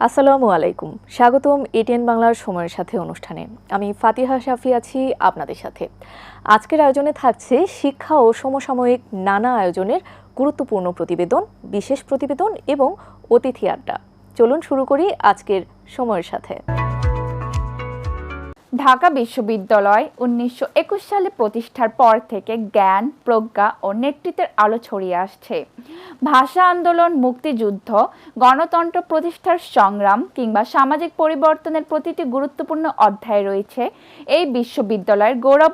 আসসালামু আলাইকুম, স্বাগতম এটিএন বাংলার সময়ের সাথে অনুষ্ঠানে। আমি ফাতিহা শাফি আছি আপনাদের সাথে। আজকের আয়োজনে থাকছে শিক্ষা ও সমসাময়িক নানা আয়োজনের গুরুত্বপূর্ণ প্রতিবেদন, বিশেষ প্রতিবেদন এবং অতিথি আড্ডা। চলুন শুরু করি আজকের সময়ের সাথে। ঢাকা বিশ্ববিদ্যালয় 1921 সালে প্রতিষ্ঠার পর থেকে জ্ঞান, প্রজ্ঞা ও নেতৃত্বের আলো ছড়িয়ে আসছে। ভাষা আন্দোলন, মুক্তিযুদ্ধ, গণতন্ত্র প্রতিষ্ঠার সংগ্রাম কিংবা সামাজিক পরিবর্তনের প্রতিটি গুরুত্বপূর্ণ অধ্যায় রয়েছে এই বিশ্ববিদ্যালয়ের গৌরব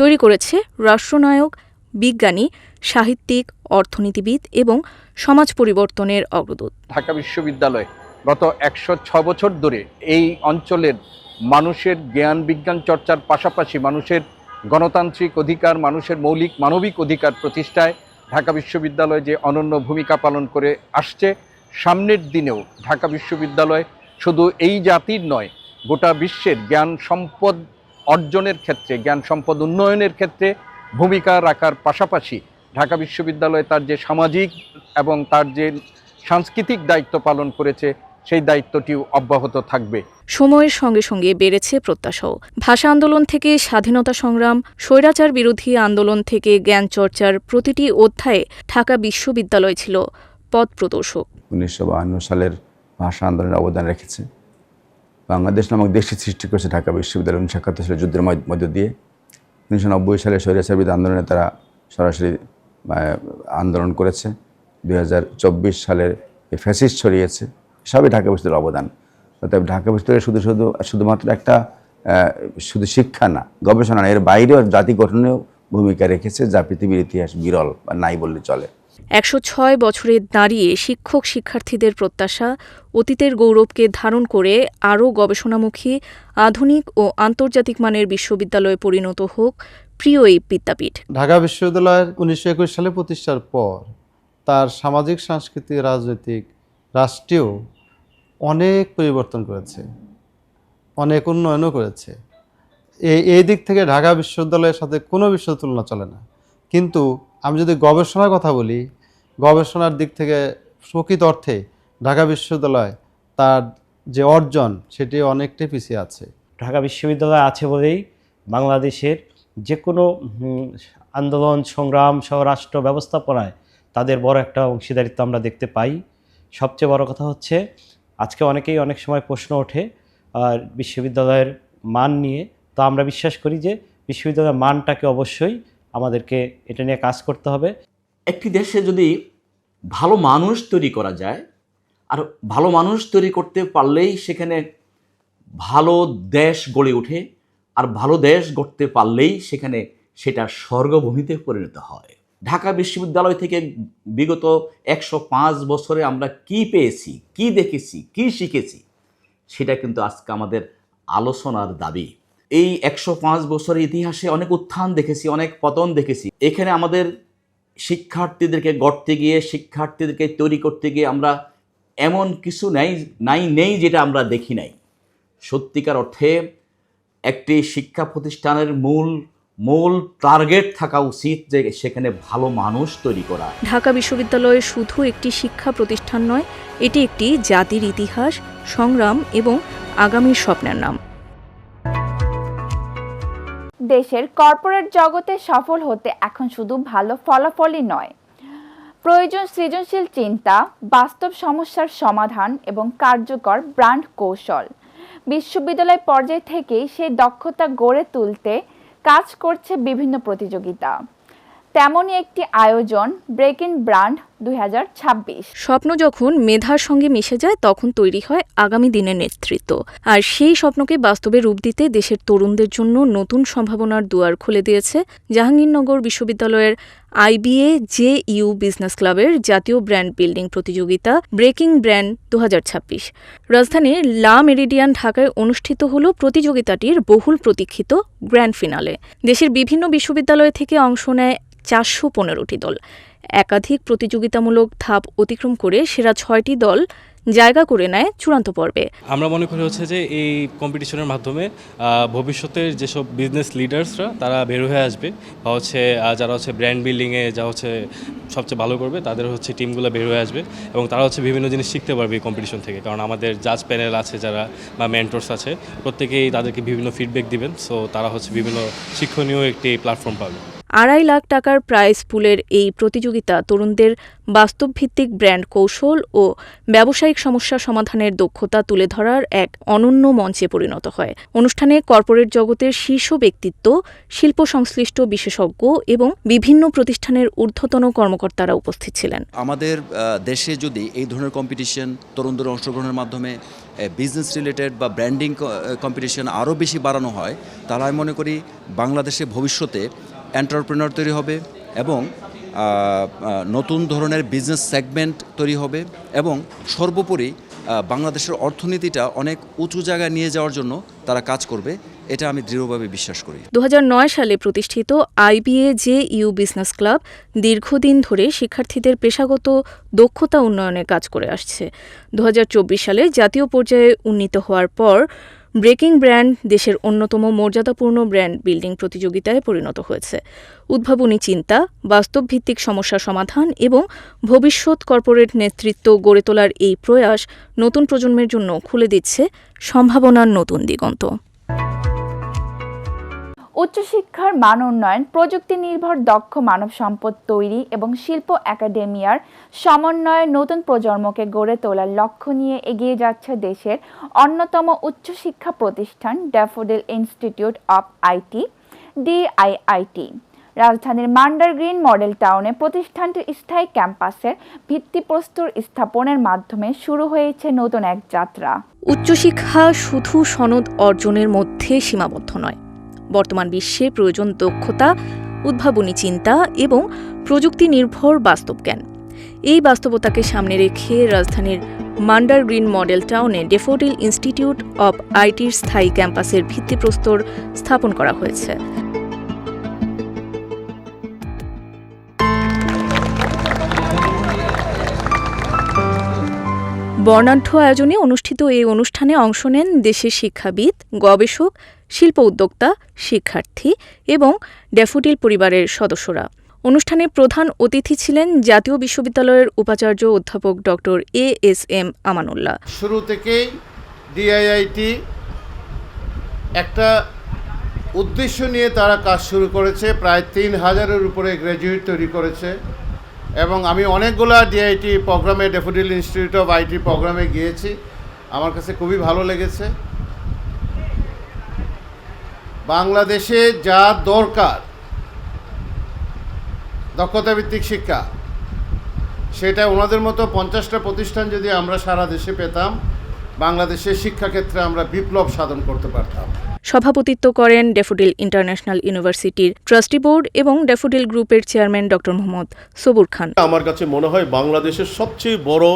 তৈরি করেছে রাষ্ট্রনায়ক, বিজ্ঞানী, সাহিত্যিক, অর্থনীতিবিদ এবং সমাজ পরিবর্তনের অগ্রদূত। ঢাকা বিশ্ববিদ্যালয় গত 106 বছর ধরে এই অঞ্চলের মানুষের জ্ঞান বিজ্ঞান চর্চার পাশাপাশি মানুষের গণতান্ত্রিক অধিকার, মানুষের মৌলিক মানবিক অধিকার প্রতিষ্ঠায় ঢাকা বিশ্ববিদ্যালয় যে অনন্য ভূমিকা পালন করে আসছে, সামনের দিনেও ঢাকা বিশ্ববিদ্যালয় শুধু এই জাতির নয়, গোটা বিশ্বের জ্ঞান সম্পদ অর্জনের ক্ষেত্রে, জ্ঞান সম্পদ উন্নয়নের ক্ষেত্রে ভূমিকা রাখার পাশাপাশি ঢাকা বিশ্ববিদ্যালয় তার যে সামাজিক এবং তার যে সাংস্কৃতিক দায়িত্ব পালন করেছে, সেই দায়িত্বটিও অব্যাহত থাকবে। সময়ের সঙ্গে সঙ্গে বেড়েছে প্রত্যাশাও। ভাষা আন্দোলন থেকে স্বাধীনতা সংগ্রাম, স্বৈরাচার বিরোধী আন্দোলন থেকে জ্ঞান চর্চার প্রতিটি অধ্যায়ে ঢাকা বিশ্ববিদ্যালয় ছিল পথ প্রদর্শক। 1952 সালের ভাষা আন্দোলনের অবদান রেখেছে। বাংলাদেশ নামক দেশটি সৃষ্টি করেছে ঢাকা বিশ্ববিদ্যালয় 1971 সালের যুদ্ধের মধ্য দিয়ে। 1990 সালে স্বৈরাচার বিরোধী আন্দোলনে তারা সরাসরি আন্দোলন করেছে। 2024 সালের ফ্যাসিস্ট ছড়িয়েছে, সবই ঢাকা বিশ্ববিদ্যালয়ের অবদান। অর্থাৎ ঢাকা বিশ্ববিদ্যালয় শুধুমাত্র একটা শুধু শিক্ষা না, গবেষণা না, এর বাইরেও জাতি গঠনেও ভূমিকা রেখেছে, যা পৃথিবীর ইতিহাস বিরল বা নাই বললে চলে। 106 বছরে দাঁড়িয়ে শিক্ষক শিক্ষার্থীদের প্রত্যাশা অতীতের গৌরবকে ধারণ করে আরও গবেষণামুখী, আধুনিক ও আন্তর্জাতিক মানের বিশ্ববিদ্যালয়ে পরিণত হোক প্রিয় এই বিদ্যাপীঠ। ঢাকা বিশ্ববিদ্যালয়ের 1921 সালে প্রতিষ্ঠার পর তার সামাজিক, সাংস্কৃতিক, রাজনৈতিক, রাষ্ট্রীয় অনেক পরিবর্তন করেছে, অনেক উন্নয়নও করেছে। এই দিক থেকে ঢাকা বিশ্ববিদ্যালয়ের সাথে কোনো বিশ্ববিদ্যালয়ের তুলনা চলে না। কিন্তু আমি যদি গবেষণার কথা বলি, গবেষণার দিক থেকে প্রকৃত অর্থে ঢাকা বিশ্ববিদ্যালয় তার যে অর্জন সেটি অনেকটাই পিছিয়ে আছে। ঢাকা বিশ্ববিদ্যালয় আছে বলেই বাংলাদেশের যে কোনো আন্দোলন সংগ্রাম সহ রাষ্ট্র ব্যবস্থাপনায় তাদের বড় একটা অংশীদারিত্ব আমরা দেখতে পাই। সবচেয়ে বড় কথা হচ্ছে, আজকে অনেকেই অনেক সময় প্রশ্ন ওঠে বিশ্ববিদ্যালয়ের মান নিয়ে। তো আমরা বিশ্বাস করি যে বিশ্ববিদ্যালয়ের মানটাকে অবশ্যই আমাদেরকে এটা নিয়ে কাজ করতে হবে। একটি দেশে যদি ভালো মানুষ তৈরি করা যায়, আর ভালো মানুষ তৈরি করতে পারলেই সেখানে ভালো দেশ গড়ে ওঠে, আর ভালো দেশ গড়তে পারলেই সেটা স্বর্গভূমিতে পরিণত হয়। ঢাকা বিশ্ববিদ্যালয় থেকে বিগত 105 বছরে আমরা কি পেয়েছি, কি দেখেছি, কি শিখেছি, সেটা কিন্তু আজকে আমাদের আলোচনার দাবি। এই 105 বছরের ইতিহাসে অনেক উত্থান দেখেছি, অনেক পতন দেখেছি। এখানে আমাদের শিক্ষার্থীদেরকে গড়তে গিয়ে, শিক্ষার্থীদেরকে তৈরি করতে গিয়ে আমরা এমন কিছু নেই যেটা আমরা দেখি নাই। সত্যিকার অর্থে একটি শিক্ষা প্রতিষ্ঠানের মূল টার্গেট থাকা উচিত যে সেখানে ভালো মানুষ তৈরি করা। ঢাকা বিশ্ববিদ্যালয় শুধু একটি শিক্ষা প্রতিষ্ঠান নয়, এটি একটি জাতির ইতিহাস, সংগ্রাম এবং আগামীর স্বপ্নের নাম। দেশের কর্পোরেট জগতে সফল হতে এখন শুধু ভালো ফলাফলই নয়, প্রয়োজন সৃজনশীল চিন্তা, বাস্তব সমস্যার সমাধান এবং কার্যকর ব্র্যান্ড কৌশল। বিশ্ববিদ্যালয় পর্যায় থেকেই সেই দক্ষতা গড়ে তুলতে কাজ করছে বিভিন্ন প্রতিযোগিতা। তেমনই একটি আয়োজন ব্রেকিং ব্র্যান্ড 2026। স্বপ্ন যখন মেধার সঙ্গে মিশে যায়, তখন তৈরি হয় আগামী দিনের নেতৃত্ব। আর সেই স্বপ্নকে বাস্তবে রূপ দিতে দেশের তরুণদের জন্য নতুন সম্ভাবনার দুয়ার খুলে দিয়েছে জাহাঙ্গীরনগর বিশ্ববিদ্যালয়ের IBA JU বিজনেস ক্লাবের জাতীয় ব্র্যান্ড বিল্ডিং প্রতিযোগিতা ব্রেকিং ব্র্যান্ড 2026। রাজধানীর লা মেরিডিয়ান ঢাকায় অনুষ্ঠিত হল প্রতিযোগিতাটির বহুল প্রতীক্ষিত গ্র্যান্ড ফিনালে। দেশের বিভিন্ন বিশ্ববিদ্যালয় থেকে অংশ নেয় 415টি দল। একাধিক প্রতিযোগিতামূলক ধাপ অতিক্রম করে সেরা 6টি দল জায়গা করে নেয় চূড়ান্ত পর্বে। আমরা মনে করি হচ্ছে যে এই কম্পিটিশনের মাধ্যমে ভবিষ্যতের যেসব বিজনেস লিডার্সরা তারা বের হয়ে আসবে, বা হচ্ছে যারা হচ্ছে ব্র্যান্ড বিল্ডিংয়ে যা হচ্ছে সবচেয়ে ভালো করবে তাদের হচ্ছে টিমগুলো বের হয়ে আসবে, এবং তারা হচ্ছে বিভিন্ন জিনিস শিখতে পারবে এই কম্পিটিশন থেকে। কারণ আমাদের জাজ প্যানেল আছে যারা, বা মেন্টরস আছে, প্রত্যেকেই তাদেরকে বিভিন্ন ফিডব্যাক দিবেন, সো তারা হচ্ছে বিভিন্ন শিক্ষণীয় একটি প্ল্যাটফর্ম পাবে। 2.5 লাখ টাকার প্রাইজ পুলের এই প্রতিযোগিতা তরুণদের বাস্তবভিত্তিক ব্র্যান্ড কৌশল ও ব্যবসায়িক সমস্যা সমাধানের দক্ষতা তুলে ধরার এক অনন্য মঞ্চে পরিণত হয়। অনুষ্ঠানে কর্পোরেট জগতের শীর্ষ ব্যক্তিত্ব, শিল্প সংশ্লিষ্ট বিশেষজ্ঞ এবং বিভিন্ন প্রতিষ্ঠানের ঊর্ধ্বতন কর্মকর্তারা উপস্থিত ছিলেন। আমাদের দেশে যদি এই ধরনের কম্পিটিশন তরুণদের অংশগ্রহণের মাধ্যমে বিজনেস রিলেটেড বা ব্র্যান্ডিং কম্পিটিশন আরও বেশি বাড়ানো হয়, তাহলে আমি মনে করি বাংলাদেশে ভবিষ্যতে এন্টারপ্রেনার তৈরি হবে এবং নতুন ধরনের বিজনেস সেগমেন্ট তৈরি হবে, এবং সর্বোপরি বাংলাদেশের অর্থনীতিটা অনেক উঁচু জায়গায় নিয়ে যাওয়ার জন্য তারা কাজ করবে, এটা আমি দৃঢ়ভাবে বিশ্বাস করি। 2009 সালে প্রতিষ্ঠিত IBA-JU বিজনেস ক্লাব দীর্ঘদিন ধরে শিক্ষার্থীদের পেশাগত দক্ষতা উন্নয়নে কাজ করে আসছে। 2024 সালে জাতীয় পর্যায়ে উন্নীত হওয়ার পর ব্রেকিং ব্র্যান্ড দেশের অন্যতম মর্যাদাপূর্ণ ব্র্যান্ড বিল্ডিং প্রতিযোগিতায় পরিণত হয়েছে। উদ্ভাবনী চিন্তা, বাস্তবভিত্তিক সমস্যা সমাধান এবং ভবিষ্যৎ কর্পোরেট নেতৃত্ব গড়ে তোলার এই প্রয়াস নতুন প্রজন্মের জন্য খুলে দিচ্ছে সম্ভাবনার নতুন দিগন্ত। উচ্চশিক্ষার মান উন্নয়ন, প্রযুক্তি নির্ভর দক্ষ মানব সম্পদ তৈরি এবং শিল্প একাডেমিয়ার সমন্বয়ে নতুন প্রজন্মকে গড়ে তোলার লক্ষ্য নিয়ে এগিয়ে যাচ্ছে দেশের অন্যতম উচ্চশিক্ষা প্রতিষ্ঠান daffodil institute of IT DIIT। রাজধানীর মান্ডার গ্রিন মডেল টাউনে প্রতিষ্ঠানটির স্থায়ী ক্যাম্পাসের ভিত্তিপ্রস্তর স্থাপনের মাধ্যমে শুরু হয়েছে নতুন এক যাত্রা। উচ্চশিক্ষা শুধু সনদ অর্জনের মধ্যে সীমাবদ্ধ নয়। বর্তমান বিশ্বে প্রয়োজন দক্ষতা, উদ্ভাবনী চিন্তা এবং প্রযুক্তি নির্ভর বাস্তব জ্ঞান। এই বাস্তবতাকে সামনে রেখে রাজধানীর মান্ডার গ্রিন মডেল টাউনে ড্যাফোডিল ইনস্টিটিউট অব আইটির স্থায়ী ক্যাম্পাসের ভিত্তিপ্রস্তর স্থাপন করা হয়েছে। বর্ণাঢ্য আয়োজনে অনুষ্ঠিত এই অনুষ্ঠানে অংশ নেন দেশের শিক্ষাবিদ, গবেষক, শিল্প উদ্যোক্তা, শিক্ষার্থী এবং ড্যাফোডিল পরিবারের সদস্যরা। অনুষ্ঠানে প্রধান অতিথি ছিলেন জাতীয় বিশ্ববিদ্যালয়ের উপাচার্য অধ্যাপক ডক্টর ASM আমানুল্লাহ। শুরু থেকেই DIIT একটা উদ্দেশ্য নিয়ে তারা কাজ শুরু করেছে, প্রায় 3000-এর উপরে গ্র্যাজুয়েট তৈরি করেছে, এবং আমি অনেকগুলো DIIT প্রোগ্রামে, ড্যাফোডিল ইনস্টিটিউট অফ আইটি প্রোগ্রামে গিয়েছি, আমার কাছে খুবই ভালো লেগেছে। বাংলাদেশে যা দরকার দক্ষতাভিত্তিক শিক্ষা, সেটা ওনাদের মতো 50টা প্রতিষ্ঠান যদি আমরা সারা দেশে পেতাম, বাংলাদেশের শিক্ষাক্ষেত্রে আমরা বিপ্লব সাধন করতে পারতাম। সভাপতিত্ব করেন ড্যাফোডিল ইন্টারন্যাশনাল ইউনিভার্সিটির ট্রাস্টি বোর্ড এবং ড্যাফোডিল গ্রুপের চেয়ারম্যান ডক্টর মোহাম্মদ সবুর খান। আমার কাছে মনে হয় বাংলাদেশের সবচেয়ে বড়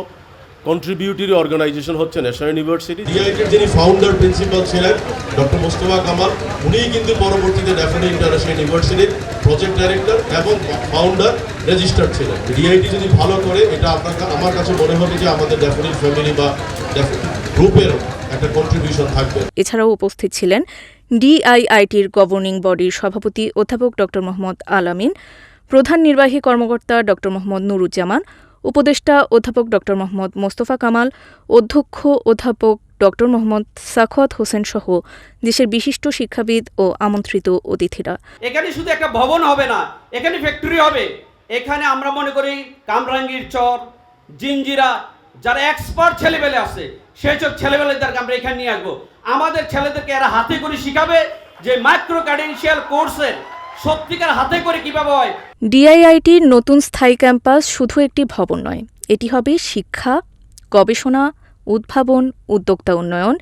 কন্ট্রিবিউটরি অর্গানাইজেশন হচ্ছে ন্যাশনাল ইউনিভার্সিটি। DIITর যিনি ফাউন্ডার প্রিন্সিপাল ছিলেন ডক্টর মোস্তফা কামাল, উনিই কিন্তু পরবর্তীতে ড্যাফোডিল ইন্টারন্যাশনাল ইউনিভার্সিটির প্রজেক্ট ডাইরেক্টর এবং ফাউন্ডার রেজিস্টার ছিলেন। DIIT যদি ভালো করে, এটা আমার কাছে মনে হবে যে আমাদের ড্যাফোডিল ফ্যামিলি বা ড্যাফোডিল গ্রুপের একটা কন্ট্রিবিউশন থাকবে। এছাড়াও উপস্থিত ছিলেন DIITর গভর্নিং বডির সভাপতি অধ্যাপক ডক্টর মোহাম্মদ আলামিন, প্রধান নির্বাহী কর্মকর্তা ডক্টর মোহাম্মদ নুরুজ্জামান, উপদেষ্টা অধ্যাপক ডক্টর মোহাম্মদ মোস্তফা কামাল, অধ্যক্ষ অধ্যাপক ডক্টর মোহাম্মদ সাখাওয়াত হোসেন সহ দেশের বিশিষ্ট শিক্ষাবিদ ও আমন্ত্রিত অতিথিরা। এখানে শুধু একটা ভবন হবে না, এখানে ফ্যাক্টরি হবে। এখানে আমরা মনে করি কামরাঙ্গীর চর, জিঞ্জিরা, যারা এক্সপার্ট ছেলেবেলে আছে, সেই সব ছেলেবেলেদেরকে আমরা এখানে নিয়ে আসবো। আমাদের ছেলেদেরকে এরা হাতে করে শিখাবে যে মাইক্রো ক্রেডেনশিয়াল কোর্সের সত্যিকার হাতে করে কিভাবে হয়। DIITর নতুন স্থায়ী ক্যাম্পাস শুধু একটি ভবন নয়, এটি হবে শিক্ষা, গবেষণা, উদ্ভাবন, উদ্যোক্তা উন্নয়ন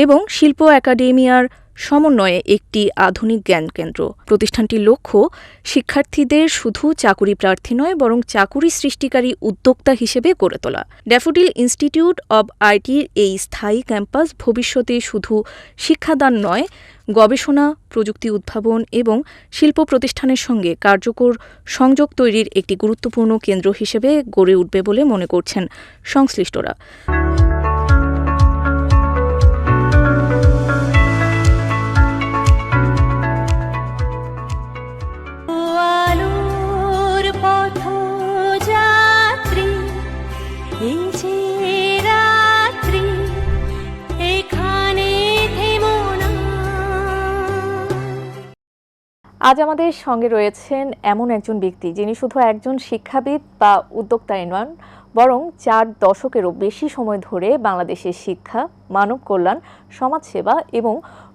এবং শিল্প একাডেমিয়ার সমন্বয়ে একটি আধুনিক জ্ঞান কেন্দ্র। প্রতিষ্ঠানটির লক্ষ্য শিক্ষার্থীদের শুধু চাকুরি প্রার্থী নয়, বরং চাকুরি সৃষ্টিকারী উদ্যোক্তা হিসেবে গড়ে তোলা। ড্যাফোডিল ইনস্টিটিউট অব আইটির এই স্থায়ী ক্যাম্পাস ভবিষ্যতে শুধু শিক্ষাদান নয়, গবেষণা, প্রযুক্তি উদ্ভাবন এবং শিল্প প্রতিষ্ঠানের সঙ্গে কার্যকর সংযোগ তৈরির একটি গুরুত্বপূর্ণ কেন্দ্র হিসেবে গড়ে উঠবে বলে মনে করছেন সংশ্লিষ্টরা। আজ আমাদের সঙ্গে রয়েছেন এমন একজন ব্যক্তি যিনি শুধু একজন শিক্ষাবিদ বা উদ্যোক্তাই নন, বরং 4 দশকেরও বেশি সময় ধরে বাংলাদেশের শিক্ষা, মানব কল্যাণ, সমাজসেবা এবং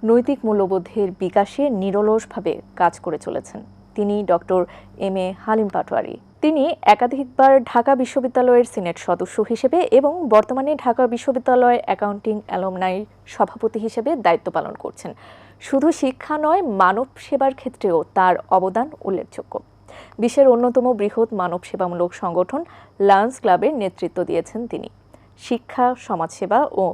নৈতিক মূল্যবোধের বিকাশে নিরলসভাবে কাজ করে চলেছেন। তিনি doctor M A Halim Patwari. তিনি একাধিকবার ঢাকা বিশ্ববিদ্যালয়ের সিনেট সদস্য হিসেবে এবং বর্তমানে ঢাকা বিশ্ববিদ্যালয় অ্যাকাউন্টিং অ্যালুমনাই সভাপতি হিসেবে দায়িত্ব পালন করছেন। শুধু শিক্ষা নয়, মানব সেবার ক্ষেত্রেও তার অবদান উল্লেখযোগ্য। বিশ্বের অন্যতম বৃহৎ মানব সেবামূলক সংগঠন লায়ন্স ক্লাবের নেতৃত্ব দিয়েছেন তিনি। শিক্ষা, সমাজসেবা ও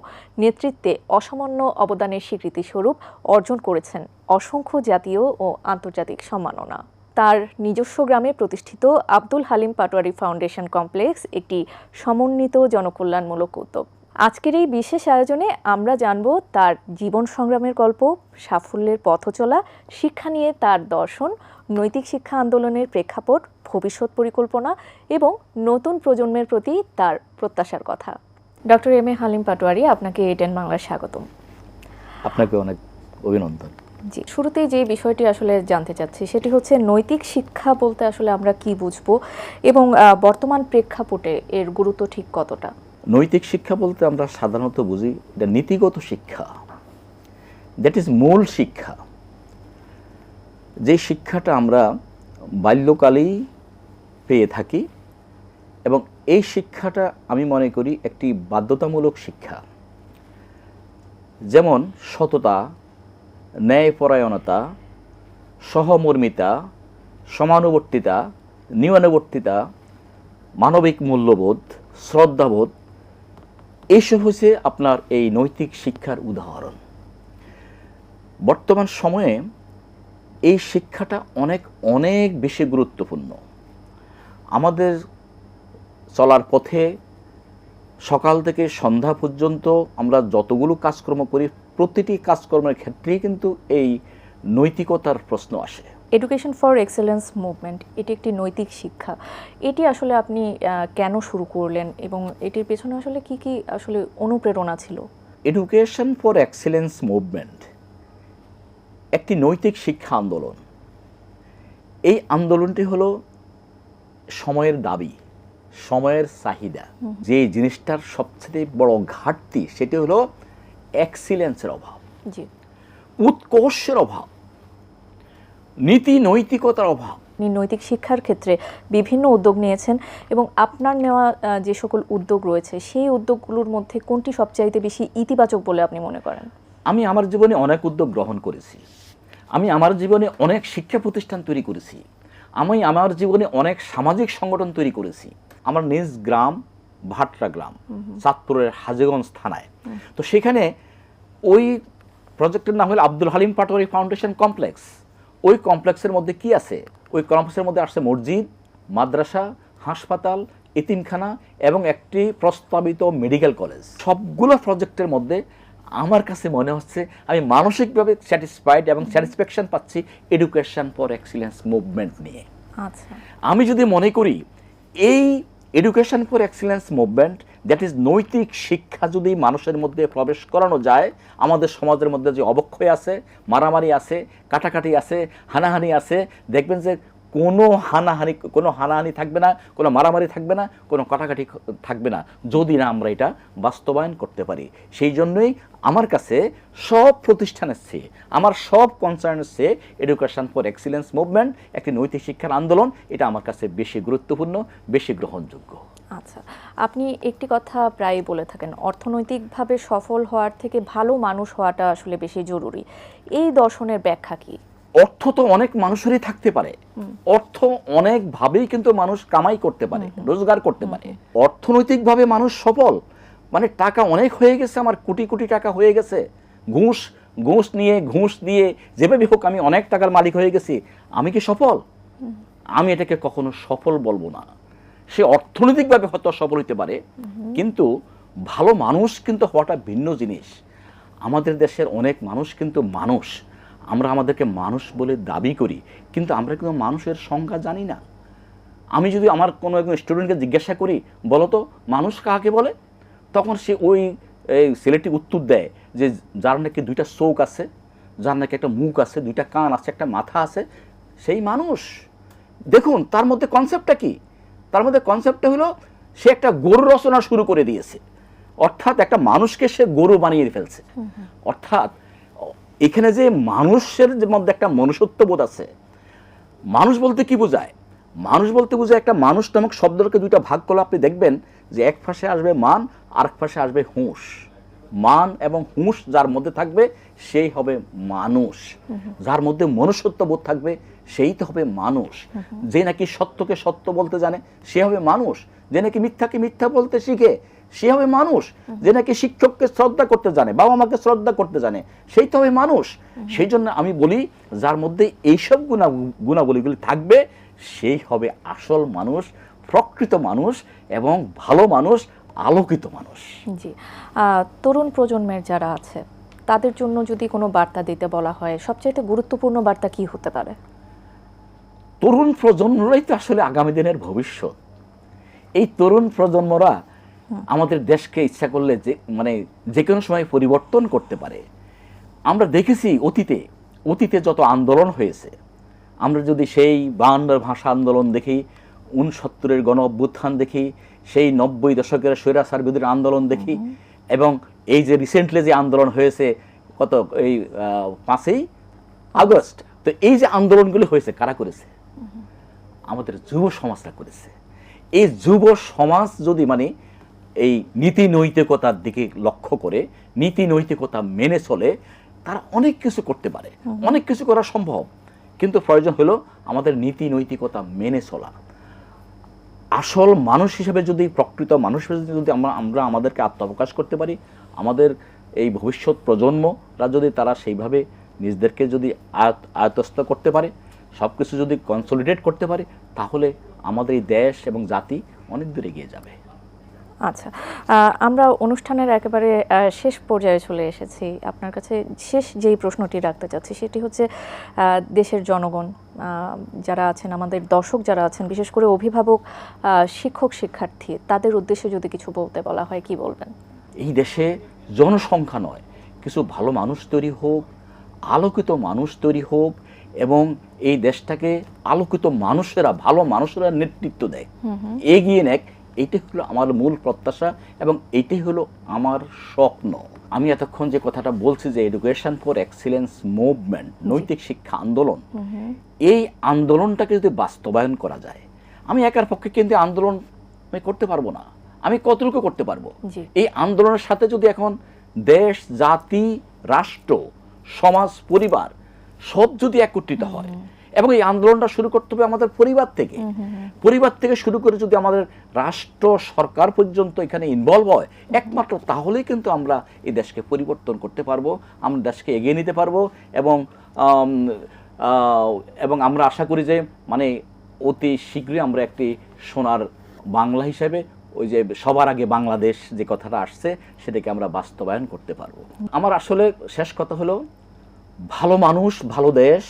নেতৃত্বে অসামান্য অবদানের স্বীকৃতিস্বরূপ অর্জন করেছেন অসংখ্য জাতীয় ও আন্তর্জাতিক সম্মাননা। তার নিজস্ব গ্রামে প্রতিষ্ঠিত আব্দুল হালিম পাটোয়ারী ফাউন্ডেশন কমপ্লেক্স একটি সমন্বিত জনকল্যাণমূলক উদ্যোগ। আজকের এই বিশেষ আয়োজনে আমরা জানব তার জীবন সংগ্রামের গল্প, সাফল্যের পথচলা, শিক্ষা নিয়ে তার দর্শন, নৈতিক শিক্ষা আন্দোলনের প্রেক্ষাপট, ভবিষ্যৎ পরিকল্পনা এবং নতুন প্রজন্মের প্রতি তার প্রত্যাশার কথা। Doctor M A Halim Patwari, আপনাকে এটেন বাংলায় স্বাগতম। আপনাকে অনেক অভিনন্দন। জি, শুরুতেই যে বিষয়টি আসলে জানতে চাচ্ছি সেটি হচ্ছে নৈতিক শিক্ষা বলতে আসলে আমরা কি বুঝবো এবং বর্তমান প্রেক্ষাপটে এর গুরুত্ব ঠিক কতটা? নৈতিক শিক্ষা বলতে আমরা সাধারণত বুঝি এটা নীতিগত শিক্ষা, দ্যাট ইজ মূল শিক্ষা। যে শিক্ষাটা আমরা বাল্যকালেই পেয়ে থাকি এবং এই শিক্ষাটা আমি মনে করি একটি বাধ্যতামূলক শিক্ষা। যেমন সততা, ন্যায়পরায়ণতা, সহমর্মিতা, সমানুবর্তিতা, নিয়মানুবর্তিতা, মানবিক মূল্যবোধ, শ্রদ্ধাবোধ, এইসব হচ্ছে আপনার এই নৈতিক শিক্ষার উদাহরণ। বর্তমান সময়ে এই শিক্ষাটা অনেক অনেক বেশি গুরুত্বপূর্ণ। আমাদের চলার পথে সকাল থেকে সন্ধ্যা পর্যন্ত আমরা যতগুলো কাজকর্ম করি, প্রতিটি কাজকর্মের ক্ষেত্রেই কিন্তু এই নৈতিকতার প্রশ্ন আসে। এডুকেশন ফর এক্সেলেন্স মুভমেন্ট, এটি একটি নৈতিক শিক্ষা। এটি আসলে আপনি কেন শুরু করলেন এবং এটির পেছনে আসলে কি কি আসলে অনুপ্রেরণা ছিল? এডুকেশন ফর এক্সেলেন্স মুভমেন্ট একটি নৈতিক শিক্ষা আন্দোলন। এই আন্দোলনটি হলো সময়ের দাবি, সময়ের চাহিদা। যে জিনিসটার সবচেয়ে বড় ঘাটতি সেটি হলো এক্সিলেন্সের অভাব, উৎকর্ষের অভাব, নীতি নৈতিকতার অভাব। নৈতিক শিক্ষার ক্ষেত্রে বিভিন্ন উদ্যোগ নিয়েছেন এবং আপনার নেওয়া যে সকল উদ্যোগ রয়েছে সেই উদ্যোগগুলোর মধ্যে কোনটি সবচাইতে বেশি ইতিবাচক বলে আপনি মনে করেন? আমি আমার জীবনে অনেক উদ্যোগ গ্রহণ করেছি। আমি আমার জীবনে অনেক শিক্ষা প্রতিষ্ঠান তৈরি করেছি। আমি আমার জীবনে অনেক সামাজিক সংগঠন তৈরি করেছি। আমার নিজ গ্রাম ভাটরা গ্রাম, চাঁদপুরের হাজীগঞ্জ থানায়। তো সেখানে ওই প্রজেক্টের নাম হলো আব্দুল হালিম পাটোয়ারী ফাউন্ডেশন কমপ্লেক্স। ওই কমপ্লেক্সের মধ্যে কি আছে? ওই কমপ্লেক্সের মধ্যে আসছে মসজিদ, মাদ্রাসা, হাসপাতাল, এতিমখানা এবং একটি প্রস্তাবিত মেডিকেল কলেজ। সবগুলো প্রজেক্টের মধ্যে আমার কাছে মনে হচ্ছে আমি মানসিকভাবে স্যাটিসফাইড এবং স্যাটিসফ্যাকশন পাচ্ছি এডুকেশন ফর এক্সিলেন্স মুভমেন্ট নিয়ে। আচ্ছা, আমি যদি মনে করি এই education for excellence movement, that is নৈতিক শিক্ষা যদি মানুষের মধ্যে প্রবেশ করানো যায়, আমাদের সমাজের মধ্যে যে অবক্ষয় আছে, মারামারি আছে, কাটাকাটি আছে, হানাহানি আছে, দেখবেন যে কোনো হানাহানি থাকবে না, কোনো মারামারি থাকবে না, কোনো কাটাকাটি থাকবে না যদি না আমরা এটা বাস্তবায়ন করতে পারি। সেই জন্যই আমার কাছে সব প্রতিষ্ঠানের চেয়ে, আমার সব কনসার্নের চেয়ে এডুকেশন ফর এক্সিলেন্স মুভমেন্ট একটি নৈতিক শিক্ষার আন্দোলন, এটা আমার কাছে বেশি গুরুত্বপূর্ণ, বেশি গ্রহণযোগ্য। আচ্ছা, আপনি একটি কথা প্রায় বলে থাকেন, অর্থনৈতিকভাবে সফল হওয়ার থেকে ভালো মানুষ হওয়াটা আসলে বেশি জরুরি। এই দর্শনের ব্যাখ্যা কি? অর্থ তো অনেক মানুষেরই থাকতে পারে, অর্থ অনেকভাবেই কিন্তু মানুষ কামাই করতে পারে, রোজগার করতে পারে। অর্থনৈতিকভাবে মানুষ সফল মানে টাকা অনেক হয়ে গেছে, আমার কোটি কোটি টাকা হয়ে গেছে, ঘুষ দিয়ে যেভাবে হোক আমি অনেক টাকার মালিক হয়ে গেছি, আমি কি সফল? আমি এটাকে কখনো সফল বলবো না। সে অর্থনৈতিকভাবে হয়তো সফল হতে পারে, কিন্তু ভালো মানুষ কিন্তু হওয়াটা ভিন্ন জিনিস। আমাদের দেশের অনেক মানুষ কিন্তু মানুষ, আমরা আমাদেরকে মানুষ বলে দাবি করি, কিন্তু আমরা কিন্তু মানুষের সংজ্ঞা জানি না। আমি যদি আমার কোনো একজন স্টুডেন্টকে জিজ্ঞাসা করি, বলো তো মানুষ কাকে বলে, তখন সে ওই ছেলেটি উত্তর দেয় যে যার নাকি দুইটা চোখ আছে, যার নাকি একটা মুখ আছে, দুইটা কান আছে, একটা মাথা আছে, সেই মানুষ। দেখুন তার মধ্যে কনসেপ্টটা কি, তার মধ্যে কনসেপ্টটা হলো সে একটা গরু রচনা শুরু করে দিয়েছে, অর্থাৎ একটা মানুষকে সে গরু বানিয়ে ফেলছে। অর্থাৎ এখানে যে মানুষের মধ্যে একটা মনুষ্যত্ববোধ আছে। মানুষ বলতে কি বোঝায়? মানুষ বলতে বোঝায় একটা মানুষ নামক শব্দটাকে দুইটা ভাগ করলে আপনি দেখবেন যে এক পাশে আসবে মান, আর এক পাশে আসবে হুঁশ। মান এবং হুঁশ যার মধ্যে থাকবে সেই হবে মানুষ, যার মধ্যে মনুষ্যত্ববোধ থাকবে সেই তো হবে মানুষ। যে নাকি সত্যকে সত্য বলতে জানে সে হবে মানুষ, যে নাকি মিথ্যাকে মিথ্যা বলতে শিখে সে হবে মানুষ, যে নাকি শিক্ষককে শ্রদ্ধা করতে জানে, বাবা মাকে শ্রদ্ধা করতে জানে সেই তো হবে মানুষ। সেই জন্য আমি বলি যার মধ্যে এইসব গুণাবলীগুলি থাকবে সেই হবে আসল মানুষ, প্রকৃত মানুষ এবং ভালো মানুষ, আলোকিত মানুষ। জি, তরুণ প্রজন্মের যারা আছে তাদের জন্য যদি কোনো বার্তা দিতে বলা হয়, সবচেয়ে গুরুত্বপূর্ণ বার্তা কি হতে পারে? তরুণ প্রজন্মরাই তো আসলে আগামী দিনের ভবিষ্যৎ। এই তরুণ প্রজন্মরা আমাদের দেশকে ইচ্ছা করলে যে কোনো সময় পরিবর্তন করতে পারে। আমরা দেখেছি অতীতে যত আন্দোলন হয়েছে, আমরা যদি সেই 52 ভাষা আন্দোলন দেখি, 69-এর গণ অভ্যুত্থান দেখি, সেই 90 দশকের স্বৈরাচার বিরোধী আন্দোলন দেখি, এবং এই যে রিসেন্টলি যে আন্দোলন হয়েছে এই 5ই আগস্ট, তো এই যে আন্দোলনগুলি হয়েছে কারা করেছে? আমাদের যুব সমাজটা করেছে। এই যুব সমাজ যদি এই নীতি নৈতিকতার দিকে লক্ষ্য করে নীতি নৈতিকতা মেনে চলে, তারা অনেক কিছু করতে পারে, অনেক কিছু করা সম্ভব। কিন্তু প্রয়োজন হলো আমাদের নীতি নৈতিকতা মেনে চলা। আসল মানুষ হিসেবে যদি, প্রকৃত মানুষ হিসেবে যদি আমরা আমাদেরকে আত্মপ্রকাশ করতে পারি, আমাদের এই ভবিষ্যৎ প্রজন্মরা যদি তারা সেইভাবে নিজেদেরকে যদি আয়ত্তস্থ করতে পারে, সব কিছু যদি কনসলিডেট করতে পারে, তাহলে আমাদের এই দেশ এবং জাতি অনেক দূর এগিয়ে যাবে। আচ্ছা, আমরা অনুষ্ঠানের একেবারে শেষ পর্যায়ে চলে এসেছি। আপনার কাছে শেষ যেই প্রশ্নটি রাখতে চাচ্ছি সেটি হচ্ছে দেশের জনগণ যারা আছেন, আমাদের দর্শক যারা আছেন, বিশেষ করে অভিভাবক, শিক্ষক, শিক্ষার্থী, তাদের উদ্দেশ্যে যদি কিছু বলতে বলা হয় কি বলবেন? এই দেশে জনসংখ্যা নয়, কিছু ভালো মানুষ তৈরি হোক, আলোকিত মানুষ তৈরি হোক, এবং এই দেশটাকে আলোকিত মানুষেরা, ভালো মানুষেরা নেতৃত্ব দেয়, এগিয়ে নেক। এইটাই হলো আমার মূল প্রত্যাশা এবং এইটাই হলো আমার স্বপ্ন। আমি এতক্ষণ যে কথাটা বলছি যে এডুকেশন ফর এক্সিলেন্স মুভমেন্ট, নৈতিক শিক্ষা আন্দোলন, এই আন্দোলনটাকে যদি বাস্তবায়ন করা যায়, আমি একার পক্ষে কিন্তু আন্দোলন করতে পারবো না, আমি কতটুকু করতে পারবো? এই আন্দোলনের সাথে যদি এখন দেশ, জাতি, রাষ্ট্র, সমাজ, পরিবার সব যদি একত্রিত হয়, এবং এই আন্দোলনটা শুরু করতে হবে আমাদের পরিবার থেকে শুরু করে যদি আমাদের রাষ্ট্র, সরকার পর্যন্ত এখানে ইনভলভ হয়, একমাত্র তাহলেই কিন্তু আমরা এই দেশকে পরিবর্তন করতে পারবো, আমরা দেশকে এগিয়ে নিতে পারবো। এবং আমরা আশা করি যে অতি শীঘ্রই আমরা একটি সোনার বাংলা হিসেবে, ওই যে সবার আগে বাংলাদেশ যে কথাটা আসছে, সেটাকে আমরা বাস্তবায়ন করতে পারবো। আমার আসলে শেষ কথা হলো, ভালো মানুষ, ভালো দেশ,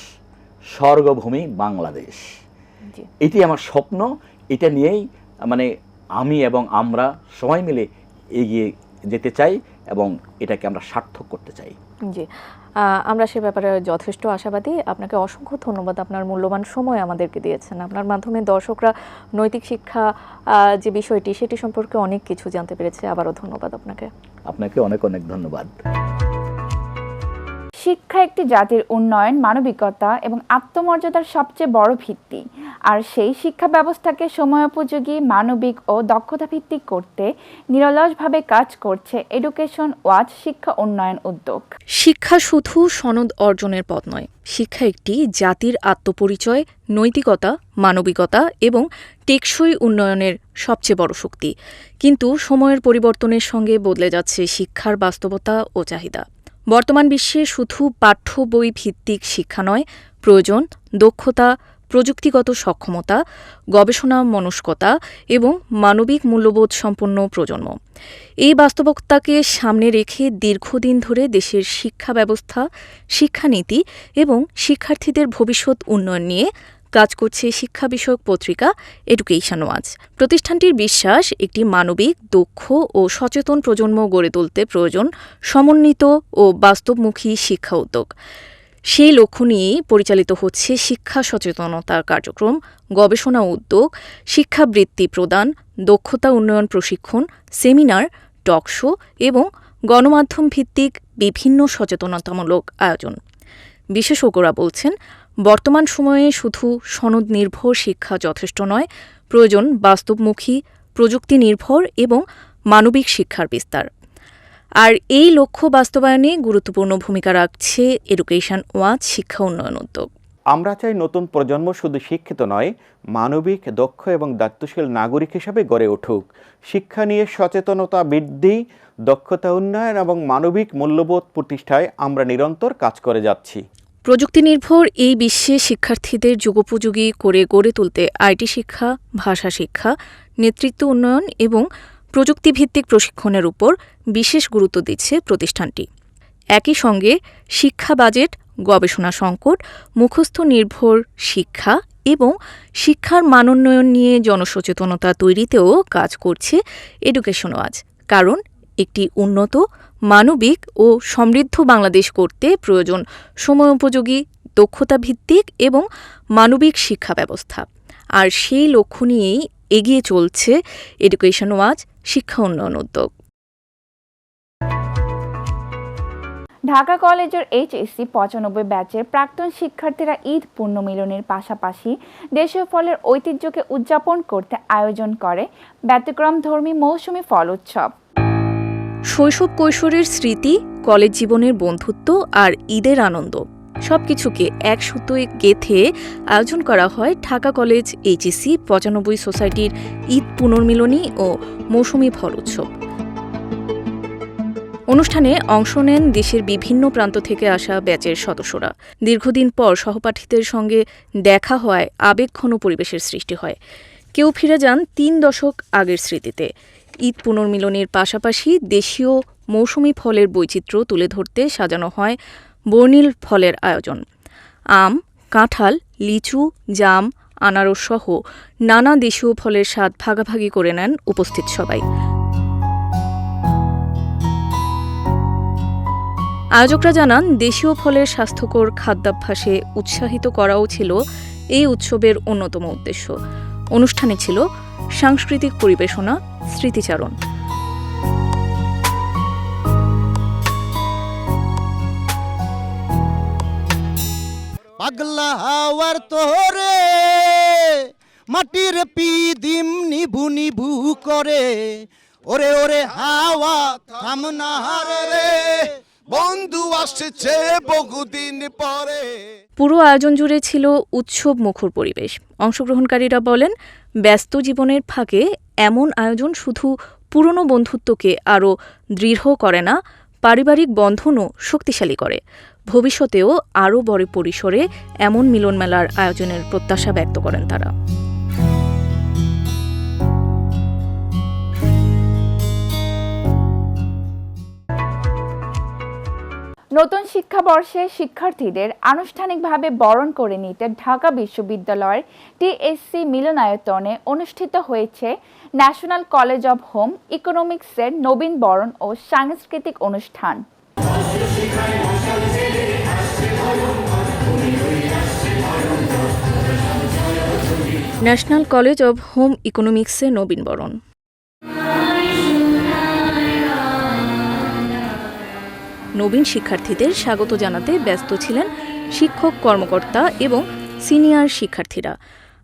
স্বর্গভূমি বাংলাদেশ, এটি আমার স্বপ্ন। এটা নিয়েই আমি এবং আমরা সবাই মিলে এগিয়ে যেতে চাই এবং এটাকে আমরা সার্থক করতে চাই। জি, আমরা সে ব্যাপারে যথেষ্ট আশাবাদী। আপনাকে অসংখ্য ধন্যবাদ, আপনার মূল্যবান সময় আমাদেরকে দিয়েছেন। আপনার মাধ্যমে দর্শকরা নৈতিক শিক্ষা যে বিষয়টি সেটি সম্পর্কে অনেক কিছু জানতে পেরেছে। আবারও ধন্যবাদ আপনাকে। আপনাকে অনেক অনেক ধন্যবাদ। শিক্ষা একটি জাতির উন্নয়ন, মানবিকতা এবং আত্মমর্যাদার সবচেয়ে বড় ভিত্তি। আর সেই শিক্ষা ব্যবস্থাকে সময়োপযোগী, মানবিক ও দক্ষতা ভিত্তিক করতে নিরলসভাবে কাজ করছে এডুকেশন ওয়াচ শিক্ষা উন্নয়ন উদ্যোগ। শিক্ষা শুধু সনদ অর্জনের পথ নয়, শিক্ষা একটি জাতির আত্মপরিচয়, নৈতিকতা, মানবিকতা এবং টেকসই উন্নয়নের সবচেয়ে বড় শক্তি। কিন্তু সময়ের পরিবর্তনের সঙ্গে বদলে যাচ্ছে শিক্ষার বাস্তবতা ও চাহিদা। বর্তমান বিশ্বে শুধু পাঠ্য বই ভিত্তিক শিক্ষা নয়, প্রয়োজন দক্ষতা, প্রযুক্তিগত সক্ষমতা, গবেষণা মনস্কতা এবং মানবিক মূল্যবোধ সম্পন্ন প্রজন্ম। এই বাস্তবতাকে সামনে রেখে দীর্ঘদিন ধরে দেশের শিক্ষা ব্যবস্থা, শিক্ষানীতি এবং শিক্ষার্থীদের ভবিষ্যৎ উন্নয়ন নিয়ে কাজ করছে শিক্ষা বিষয়ক পত্রিকা এডুকেশন ওয়াচ। প্রতিষ্ঠানটির বিশ্বাস, একটি মানবিক, দক্ষ ও সচেতন প্রজন্ম গড়ে তুলতে প্রয়োজন সমন্বিত ও বাস্তবমুখী শিক্ষা উদ্যোগ। সেই লক্ষ্য নিয়েই পরিচালিত হচ্ছে শিক্ষা সচেতনতা কার্যক্রম, গবেষণা উদ্যোগ, শিক্ষাবৃত্তি প্রদান, দক্ষতা উন্নয়ন প্রশিক্ষণ, সেমিনার, টকশো এবং গণমাধ্যম ভিত্তিক বিভিন্ন সচেতনতামূলক আয়োজন। বিশেষজ্ঞরা বলছেন, বর্তমান সময়ে শুধু সনদ নির্ভর শিক্ষা যথেষ্ট নয়, প্রয়োজন বাস্তবমুখী, প্রযুক্তি নির্ভর এবং মানবিক শিক্ষার বিস্তার। আর এই লক্ষ্য বাস্তবায়নে গুরুত্বপূর্ণ ভূমিকা রাখছে এডুকেশন ওয়াচ শিক্ষা উন্নয়ন উদ্যোগ। আমরা চাই নতুন প্রজন্ম শুধু শিক্ষিত নয়, মানবিক, দক্ষ এবং দায়িত্বশীল নাগরিক হিসেবে গড়ে উঠুক। শিক্ষা নিয়ে সচেতনতা বৃদ্ধি, দক্ষতা উন্নয়ন এবং মানবিক মূল্যবোধ প্রতিষ্ঠায় আমরা নিরন্তর কাজ করে যাচ্ছি। প্রযুক্তি নির্ভর এই বিশ্বে শিক্ষার্থীদের যুগোপযোগী করে গড়ে তুলতে আইটি শিক্ষা, ভাষা শিক্ষা, নেতৃত্ব উন্নয়ন এবং প্রযুক্তিভিত্তিক প্রশিক্ষণের উপর বিশেষ গুরুত্ব দিচ্ছে প্রতিষ্ঠানটি। একই সঙ্গে শিক্ষা বাজেট, গবেষণা সংকট, মুখস্থ নির্ভর শিক্ষা এবং শিক্ষার মানোন্নয়ন নিয়ে জনসচেতনতা তৈরিতেও কাজ করছে এডুকেশন ওয়াচ। কারণ একটি উন্নত, মানবিক ও সমৃদ্ধ বাংলাদেশ করতে প্রয়োজন সময়োপযোগী, দক্ষতাভিত্তিক এবং মানবিক শিক্ষা ব্যবস্থা। আর সেই লক্ষ্য নিয়েই এগিয়ে চলছে এডুকেশন ওয়াচ শিক্ষা উন্নয়ন উদ্যোগ। ঢাকা কলেজের এইচএসসি ৯৫ ব্যাচের প্রাক্তন শিক্ষার্থীরা ঈদ পুণ্যমিলনের পাশাপাশি দেশীয় ফলের ঐতিহ্যকে উদযাপন করতে আয়োজন করে ব্যতিক্রমধর্মী মৌসুমি ফল উৎসব। শৈশব কৈশোরের স্মৃতি, কলেজ জীবনের বন্ধুত্ব আর ঈদের আনন্দ সবকিছুকে এক সুতোয় গেঁথে আয়োজন করা হয় ঢাকা কলেজ এইচএসসি ৯৫ সোসাইটির ঈদ পুনর্মিলনী ও মৌসুমি ফল উৎসব। অনুষ্ঠানে অংশ নেন দেশের বিভিন্ন প্রান্ত থেকে আসা ব্যাচের সদস্যরা। দীর্ঘদিন পর সহপাঠীদের সঙ্গে দেখা হওয়ায় আবেগঘন পরিবেশের সৃষ্টি হয়। কেউ ফিরে যান ৩ দশক আগের স্মৃতিতে। ঈদ পুনর্মিলনের পাশাপাশি দেশীয় মৌসুমি ফলের বৈচিত্র্য তুলে ধরতে সাজানো হয় বর্ণিল ফলের আয়োজন। আম, কাঁঠাল, লিচু, জাম, আনারস সহ নানা দেশীয় ফলের স্বাদ ভাগাভাগি করে নেন উপস্থিত সবাই। আয়োজকরা জানান, দেশীয় ফলের স্বাস্থ্যকর খাদ্যাভ্যাসে উৎসাহিত করাও ছিল এই উৎসবের অন্যতম উদ্দেশ্য। অনুষ্ঠানে ছিল সাংস্কৃতিক পরিবেশনা, স্মৃতিচারণ। পাগলা হাওয়ার তোরে মাটির পিদিম নিভু নিভু করে, ওরে ওরে হাওয়া থামনা রে, বন্ধু আসছে বহুদিন পরে। পুরো আয়োজন জুড়ে ছিল উৎসব মুখর পরিবেশ। অংশগ্রহণকারীরা বলেন, ব্যস্ত জীবনের ফাঁকে এমন আয়োজন শুধু পুরনো বন্ধুত্বকে আরও দৃঢ় করে না, পারিবারিক বন্ধনও শক্তিশালী করে। ভবিষ্যতেও আরও বড় পরিসরে এমন মিলনমেলার আয়োজনের প্রত্যাশা ব্যক্ত করেন তারা। নতুন শিক্ষাবর্ষে শিক্ষার্থীদের আনুষ্ঠানিকভাবে বরণ করে নিতে ঢাকা বিশ্ববিদ্যালয়ের টিএসসি মিলনায়তনে অনুষ্ঠিত হয়েছে ন্যাশনাল কলেজ অব হোম ইকোনমিক্সের নবীন বরণ ও সাংস্কৃতিক অনুষ্ঠান। ন্যাশনাল কলেজ অব হোম ইকোনমিক্সের নবীন বরণ। নবীন শিক্ষার্থীদের স্বাগত জানাতে ব্যস্ত ছিলেন শিক্ষক, কর্মকর্তা এবং সিনিয়র শিক্ষার্থীরা।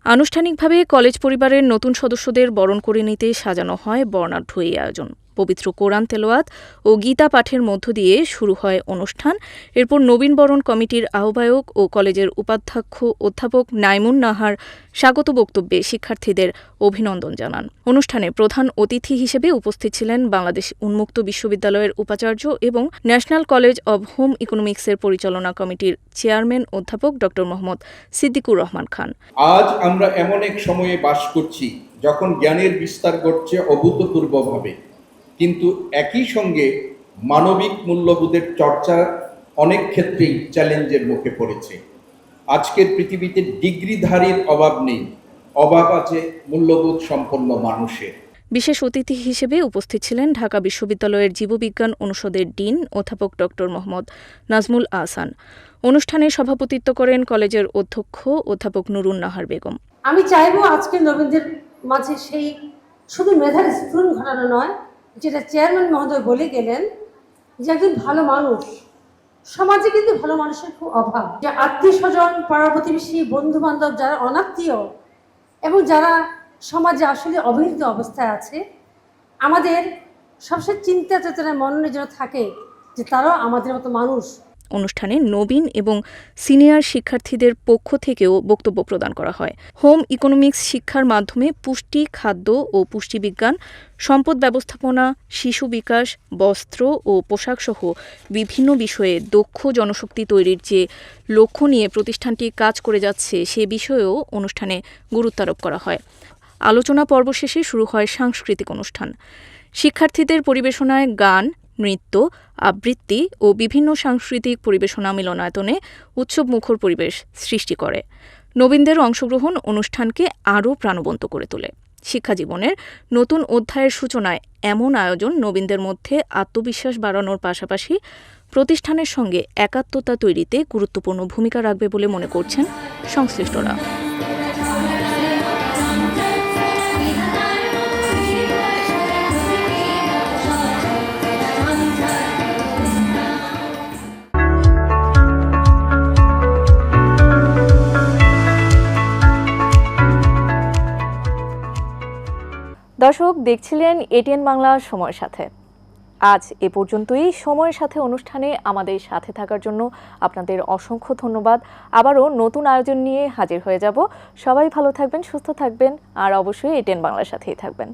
আনুষ্ঠানিকভাবে কলেজ পরিবারের নতুন সদস্যদের বরণ করে নিতে সাজানো হয় বর্ণাঢ্য এই আয়োজন। পবিত্র কোরআন তেলাওয়াত ও গীতা পাঠের মধ্য দিয়ে শুরু হয় অনুষ্ঠান। এরপর নবীন বরণ কমিটির আহ্বায়ক ও কলেজের উপাধ্যক্ষ অধ্যাপক নাইমুন নাহার স্বাগত বক্তব্যে শিক্ষার্থীদের অভিনন্দন জানান। অনুষ্ঠানে প্রধান অতিথি হিসেবে উপস্থিত ছিলেন বাংলাদেশ উন্মুক্ত বিশ্ববিদ্যালয়ের উপাচার্য এবং ন্যাশনাল কলেজ অব হোম ইকোনমিক্সের পরিচালনা কমিটির চেয়ারম্যান অধ্যাপক ড. মোহাম্মদ সিদ্দিকুর রহমান খান। আজ আমরা এমন এক সময়ে বাস করছি যখন জ্ঞানের বিস্তার ঘটছে অভূতপূর্বভাবে, কিন্তু একই সঙ্গে মানবিক মূল্যবোধের চর্চা অনেক ক্ষেত্রেই চ্যালেঞ্জের মুখে পড়েছে। আজকের পৃথিবীতে ডিগ্রিধারীর অভাব নেই, অভাব আছে মূল্যবোধ সম্পন্ন মানুষের। বিশেষ অতিথি হিসেবে উপস্থিত ছিলেন ঢাকা বিশ্ববিদ্যালয়ের জীববিজ্ঞান অনুষদের ডিন অধ্যাপক ডক্টর মোহাম্মদ নাজমুল আহসান। অনুষ্ঠানে সভাপতিত্ব করেন কলেজের অধ্যক্ষ অধ্যাপক নুরুন নাহার বেগম। আমি চাইবো আজকে নবীনদের মাঝে সেই শুধু মেধার স্ফুরণ ঘটানো নয়, যেটা চেয়ারম্যান মহোদয় বলে গেলেন যে একজন ভালো মানুষ, সমাজে কিন্তু ভালো মানুষের খুব অভাব। যে আত্মীয় স্বজন, পাড়া প্রতিবেশী, বন্ধু বান্ধব যারা অনাত্মীয় এবং যারা সমাজে আসলে অবহেলিত অবস্থায় আছে, আমাদের সবসময় চিন্তা চেতনায় মননে যেন থাকে যে তারাও আমাদের মতো মানুষ। অনুষ্ঠানে নবীন এবং সিনিয়র শিক্ষার্থীদের পক্ষ থেকেও বক্তব্য প্রদান করা হয়। হোম ইকোনমিক্স শিক্ষার মাধ্যমে পুষ্টি, খাদ্য ও পুষ্টিবিজ্ঞান, সম্পদ ব্যবস্থাপনা, শিশু বিকাশ, বস্ত্র ও পোশাকসহ বিভিন্ন বিষয়ে দক্ষ জনশক্তি তৈরির যে লক্ষ্য নিয়ে প্রতিষ্ঠানটি কাজ করে যাচ্ছে সে বিষয়েও অনুষ্ঠানে গুরুত্বারোপ করা হয়। আলোচনা পর্ব শেষে শুরু হয় সাংস্কৃতিক অনুষ্ঠান। শিক্ষার্থীদের পরিবেশনায় গান, নৃত্য, আবৃত্তি ও বিভিন্ন সাংস্কৃতিক পরিবেশনা মিলনায়তনে উৎসবমুখর পরিবেশ সৃষ্টি করে। নবীনদের অংশগ্রহণ অনুষ্ঠানকে আরও প্রাণবন্ত করে তোলে। শিক্ষাজীবনের নতুন অধ্যায়ের সূচনায় এমন আয়োজন নবীনদের মধ্যে আত্মবিশ্বাস বাড়ানোর পাশাপাশি প্রতিষ্ঠানের সঙ্গে একাত্মতা তৈরিতে গুরুত্বপূর্ণ ভূমিকা রাখবে বলে মনে করছেন সংশ্লিষ্টরা। দর্শক দেখছিলেন এটিএন বাংলা সময়ের সাথে। আজ এ পর্যন্তই। সময়ের সাথে অনুষ্ঠানে আমাদের সাথে থাকার জন্য আপনাদের অসংখ্য ধন্যবাদ। আবারও নতুন আয়োজন নিয়ে হাজির হয়ে যাব। সবাই ভালো থাকবেন, সুস্থ থাকবেন আর অবশ্যই এটিএন বাংলার সাথেই থাকবেন।